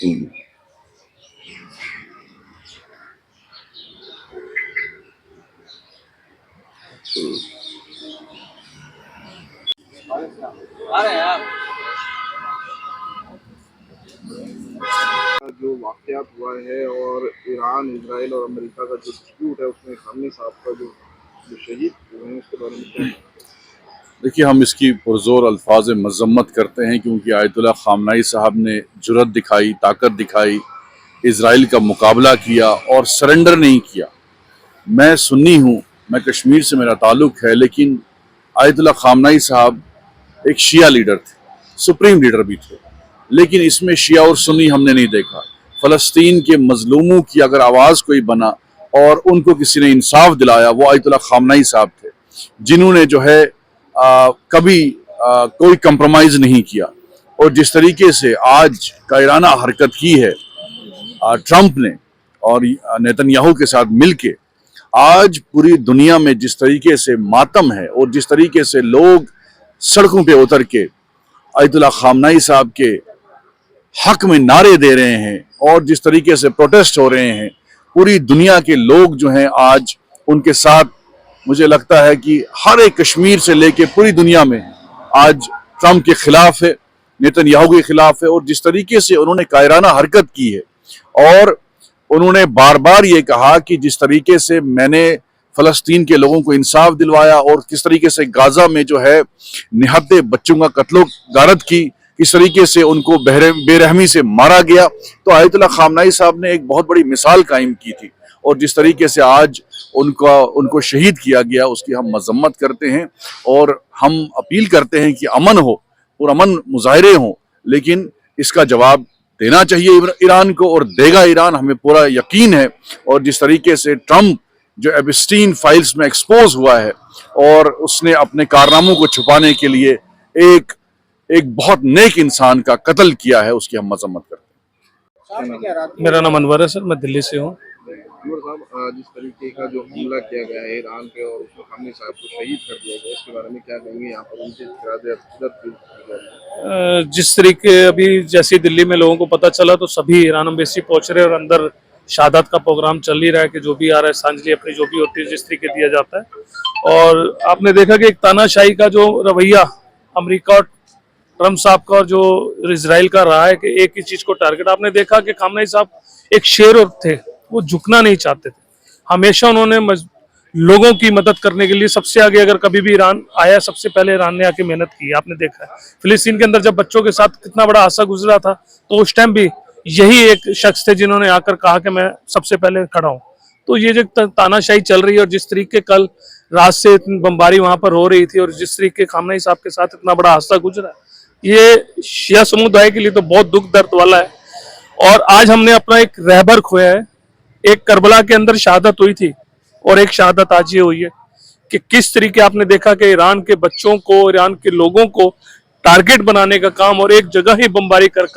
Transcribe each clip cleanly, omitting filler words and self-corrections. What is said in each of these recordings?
जो वाकयात हुआ है और ईरान, इजराइल और अमेरिका का जो डिस्प्यूट है उसमें खामनेई साहब का जो शहीद हुए हैं उसके बारे में क्या? देखिए, हम इसकी पुरजोर अल्फाज मजम्मत करते हैं क्योंकि आयतुल्लाह खामनेई साहब ने जुर्रत दिखाई, ताकत दिखाई, इजराइल का मुकाबला किया और सरेंडर नहीं किया। मैं सुन्नी हूँ, मैं कश्मीर से मेरा ताल्लुक है, लेकिन आयतुल्लाह खामनेई साहब एक शिया लीडर थे, सुप्रीम लीडर भी थे, लेकिन इसमें शिया और सुन्नी हमने नहीं देखा। फ़लस्तीन के मजलूमों की अगर आवाज़ कोई बना और उनको किसी ने इंसाफ दिलाया, वो आयतुल्लाह खामनेई साहब थे, जिन्होंने जो है कभी कोई कंप्रोमाइज़ नहीं किया। और जिस तरीके से आज कायराना हरकत की है ट्रंप ने और नेतन्याहू के साथ मिलके, आज पूरी दुनिया में जिस तरीके से मातम है और जिस तरीके से लोग सड़कों पे उतर के आयतुल्लाह खामनेई साहब के हक में नारे दे रहे हैं और जिस तरीके से प्रोटेस्ट हो रहे हैं, पूरी दुनिया के लोग जो हैं आज उनके साथ, मुझे लगता है कि हर एक कश्मीर से लेके पूरी दुनिया में आज ट्रंप के खिलाफ है, नेतन्याहू के खिलाफ है। और जिस तरीके से उन्होंने कायराना हरकत की है और उन्होंने बार बार ये कहा कि जिस तरीके से मैंने फ़लस्तीन के लोगों को इंसाफ दिलवाया और किस तरीके से गाजा में जो है निहत्ते बच्चों का कत्लो गारत की, किस तरीके से उनको बेरहमी से मारा गया, तो आयतुल्लाह खामनेई साहब ने एक बहुत बड़ी मिसाल कायम की थी। और जिस तरीके से आज उनको शहीद किया गया, उसकी हम मजम्मत करते हैं और हम अपील करते हैं कि अमन हो और अमन मुजाहरे हों, लेकिन इसका जवाब देना चाहिए ईरान को और देगा ईरान, हमें पूरा यकीन है। और जिस तरीके से ट्रंप जो एप्स्टीन फाइल्स में एक्सपोज हुआ है और उसने अपने कारनामों को छुपाने के लिए एक बहुत नेक इंसान का कत्ल किया है, उसकी हम मजम्मत करते हैं। मेरा नाम अनवर है सर, मैं दिल्ली से हूँ। अनवर साहब, जिस तरीके का जो हमला किया गया है ईरान पे और उसमें खामनेई साहब को शहीद कर दिया गया, इसके बारे में क्या कहेंगे? यहाँ पर उनके जिस तरीके अभी जैसे दिल्ली में लोगों को पता चला तो सभी ईरान एम्बेसी पहुंच रहे और अंदर शहादत का प्रोग्राम चल ही रहा है कि जो भी आ रहा है सांझली अपनी जो भी होती है जिस तरीके दिया जाता है। और आपने देखा कि एक तानाशाही का जो रवैया अमेरिका और ट्रंप साहब का और जो इजराइल का रहा है कि एक ही चीज को टारगेट, आपने देखा कि खामनेई साहब एक शेर थे, वो झुकना नहीं चाहते थे। हमेशा उन्होंने लोगों की मदद करने के लिए सबसे आगे, अगर कभी भी ईरान आया सबसे पहले ईरान ने आके मेहनत की। आपने देखा है फिलिस्तीन के अंदर जब बच्चों के साथ कितना बड़ा हादसा गुजरा था, तो उस टाइम भी यही एक शख्स थे जिन्होंने आकर कहा कि मैं सबसे पहले खड़ा हूँ। तो ये जो तानाशाही चल रही है और जिस तरीके कल रात से बमबारी वहां पर हो रही थी और जिस तरीके खामनेई साहब के साथ इतना बड़ा हादसा गुजरा, ये शिया समुदाय के लिए तो बहुत दुख दर्द वाला है। और आज हमने अपना एक रहबर खोया है। एक करबला के अंदर शहादत हुई थी और एक शहादत आज ये हुई है कि किस तरीके आपने देखा कि ईरान के बच्चों को, ईरान के लोगों को टारगेट बनाने का काम और एक जगह ही बमबारी कर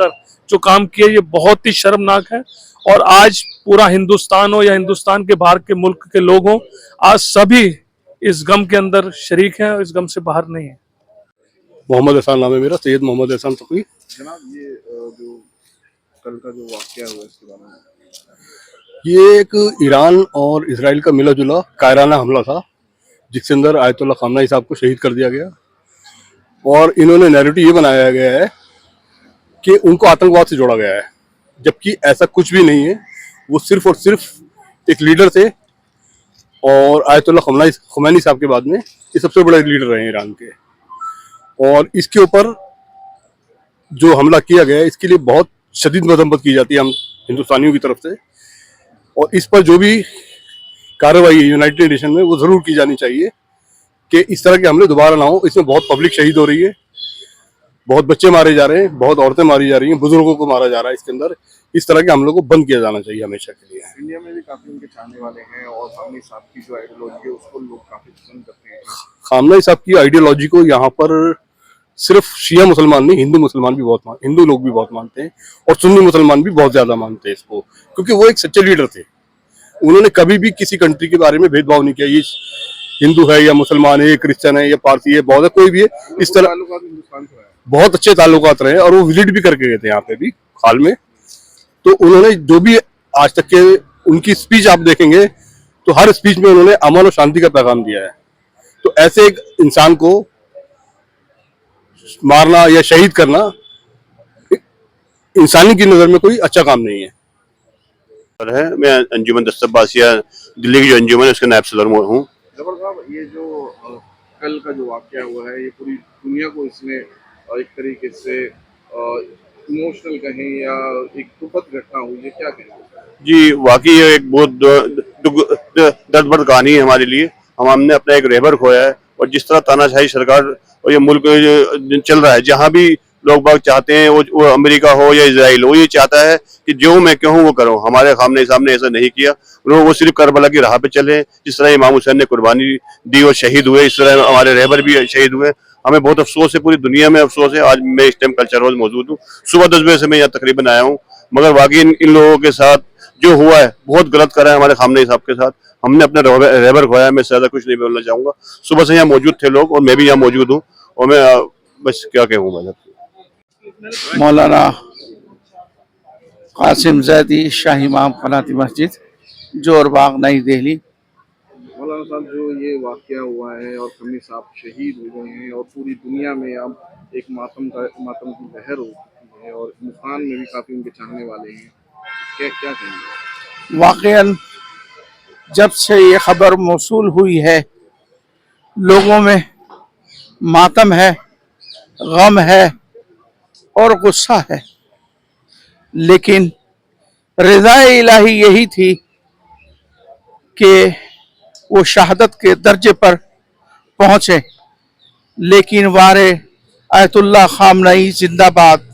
जो काम किया, ये बहुत ही शर्मनाक है। और आज पूरा हिंदुस्तान हो या हिंदुस्तान के बाहर के मुल्क के लोग हों, आज सभी इस गम के अंदर शरीक हैं और इस गम से बाहर नहीं है। मोहम्मद एहसान नाम है मेरा, सैयद मोहम्मद एहसान तकवी। जनाब, ये जो कल का जो वाकया हुआ इसके बारे में? ये एक ईरान और इजराइल का मिला जुला कायराना हमला था जिसके अंदर आयतुल्लाह खामनेई साहब को शहीद कर दिया गया। और इन्होंने नैरेटिव ये बनाया गया है कि उनको आतंकवाद से जोड़ा गया है, जबकि ऐसा कुछ भी नहीं है। वो सिर्फ और सिर्फ एक लीडर थे और आयतुल्लाह खमैनी साहब के बाद में ये सबसे बड़े लीडर रहे हैं ईरान के। और इसके ऊपर जो हमला किया गया है इसके लिए बहुत शदीद मजम्मत की जाती है हम हिंदुस्तानियों की तरफ से। और इस पर जो भी कार्रवाई यूनाइटेड नेशन में वो ज़रूर की जानी चाहिए कि इस तरह के हमले दोबारा ना हो। इसमें बहुत पब्लिक शहीद हो रही है, बहुत बच्चे मारे जा रहे हैं, बहुत औरतें मारी जा रही हैं, बुजुर्गों को मारा जा रहा है। इसके अंदर इस तरह के हमलों को बंद किया जाना चाहिए हमेशा के लिए। इंडिया में भी काफी उनके चाहने वाले हैं और खामनेई साहब की जो आइडियोलॉजी है उसको लोग काफी पसंद करते हैं। खामनेई साहब की आइडियोलॉजी को यहाँ पर सिर्फ शिया मुसलमान नहीं, हिंदू मुसलमान भी हिंदू लोग भी बहुत मानते हैं और सुन्नी मुसलमान भी बहुत ज्यादा मानते हैं इसको, क्योंकि वो एक सच्चे लीडर थे। उन्होंने कभी भी किसी कंट्री के बारे में भेदभाव नहीं किया, ये हिंदू है या मुसलमान है, क्रिश्चियन है या पारसी है, बौद्ध है, कोई भी है, इस तरह बहुत अच्छे ताल्लुकात रहे और वो विजिट भी करके गए थे यहाँ पे भी हाल में। तो उन्होंने जो भी आज तक के उनकी स्पीच आप देखेंगे तो हर स्पीच में उन्होंने अमन और शांति का पैगाम दिया है। तो ऐसे एक इंसान को मारना या शहीद करना इंसानी की नजर में कोई अच्छा काम नहीं है। मैं अंजुमन दस्तबासिया दिल्ली की जो अंजुमन है उसका नायब सदर हूँ। जबर साहब, ये जो कल का जो वाकया हुआ है, ये पूरी दुनिया को इसने एक तरीके से इमोशनल कहें या एक दुखद घटना हुई है, क्या कहें? जी वाकई ये एक बहुत दर्द कहानी है हमारे लिए। हमने अपना एक रहबर खोया है और जिस तरह तानाशाही सरकार और ये मुल्क चल रहा है, जहाँ भी लोग बाग चाहते हैं वो अमेरिका हो या इजराइल हो, ये चाहता है कि जो मैं कहूँ वो करो। हमारे सामने ऐसा नहीं किया उन्होंने, वो सिर्फ करबला की राह पे चले। जिस तरह इमाम हुसैन ने कुर्बानी दी और शहीद हुए, इस तरह हमारे रहबर भी शहीद हुए। हमें बहुत अफसोस है, पूरी दुनिया में अफसोस है। आज मैं इस टाइम कल्चर हाउस मौजूद हूँ, सुबह 10 बजे से मैं यहाँ तकरीबन आया हूँ, मगर वाकई इन लोगों के साथ जो हुआ है बहुत गलत करा है हमारे खामने साहब के साथ। हमने अपने रहबर खोया, मैं ज्यादा कुछ नहीं बोलना चाहूंगा। सुबह से यहाँ मौजूद थे लोग और मैं भी यहाँ मौजूद हूँ और मैं बस क्या कहूँ मैं। मौलाना कासिम जैदी, शाही इमाम कनाती मस्जिद, जोरबाग, नई दिल्ली। मौलाना साहब, जो ये वाकया हुआ है और कमी साहब शहीद हो गए हैं और पूरी दुनिया में अब एक मातम की लहर हो चुकी है और हिंदुस्तान में भी काफी उनके चाहने वाले हैं, क्या क्या कहेंगे? वाकईन जब से ये खबर मौसूल हुई है, लोगों में मातम है, गम है और गुस्सा है, लेकिन रिज़ाए इलाही यही थी कि वो शहादत के दर्जे पर पहुंचे। लेकिन वारे आयतुल्लाह खामनई जिंदाबाद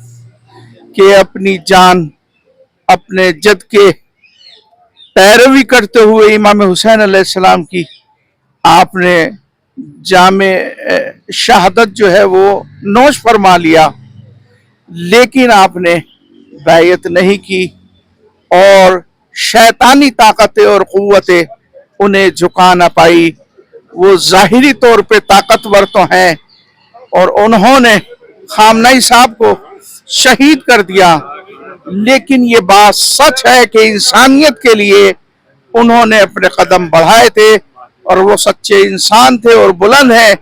के अपनी जान अपने जद के पैरवी करते हुए इमाम हुसैन अलैहिस्सलाम की आपने जामे शहादत जो है वो नोश फरमा लिया, लेकिन आपने बैयत नहीं की और शैतानी ताकतें और कुव्वतें उन्हें झुका ना पाई। वो जाहिरी तौर पे ताकतवर तो हैं और उन्होंने खामनई साहब को शहीद कर दिया, लेकिन ये बात सच है कि इंसानियत के लिए उन्होंने अपने कदम बढ़ाए थे और वो सच्चे इंसान थे और बुलंद हैं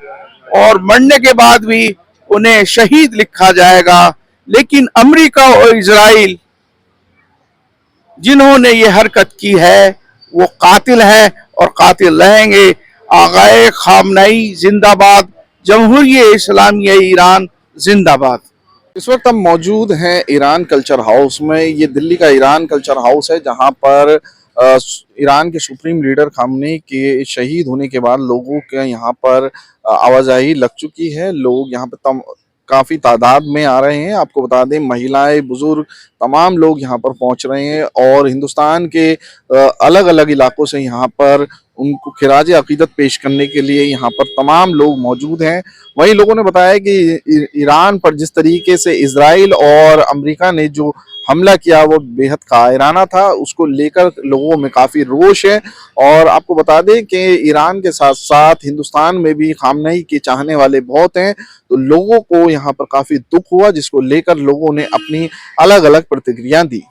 और मरने के बाद भी उन्हें शहीद लिखा जाएगा। लेकिन अमेरिका और इजराइल जिन्होंने ये हरकत की है वो कातिल है और कातिल रहेंगे। आगाए खामनई जिंदाबाद, जमहूरियत इस्लामिया ईरान जिंदाबाद। इस वक्त हम मौजूद हैं ईरान कल्चर हाउस में। ये दिल्ली का ईरान कल्चर हाउस है, जहां पर ईरान के सुप्रीम लीडर खामनेई के शहीद होने के बाद लोगों के यहाँ पर आवाजाही लग चुकी है। लोग यहाँ पर काफी तादाद में आ रहे हैं। आपको बता दें, महिलाएं, बुजुर्ग, तमाम लोग यहाँ पर पहुंच रहे हैं और हिंदुस्तान के अलग अलग इलाकों से यहाँ पर उनको खिराज अकीदत पेश करने के लिए यहाँ पर तमाम लोग मौजूद हैं। वहीं लोगों ने बताया कि ईरान पर जिस तरीके से इजराइल और अमेरिका ने जो हमला किया वो बेहद कायराना था, उसको लेकर लोगों में काफ़ी रोष है। और आपको बता दें कि ईरान के साथ साथ हिंदुस्तान में भी खामनेई के चाहने वाले बहुत हैं, तो लोगों को यहाँ पर काफ़ी दुख हुआ, जिसको लेकर लोगों ने अपनी अलग अलग प्रतिक्रिया दी।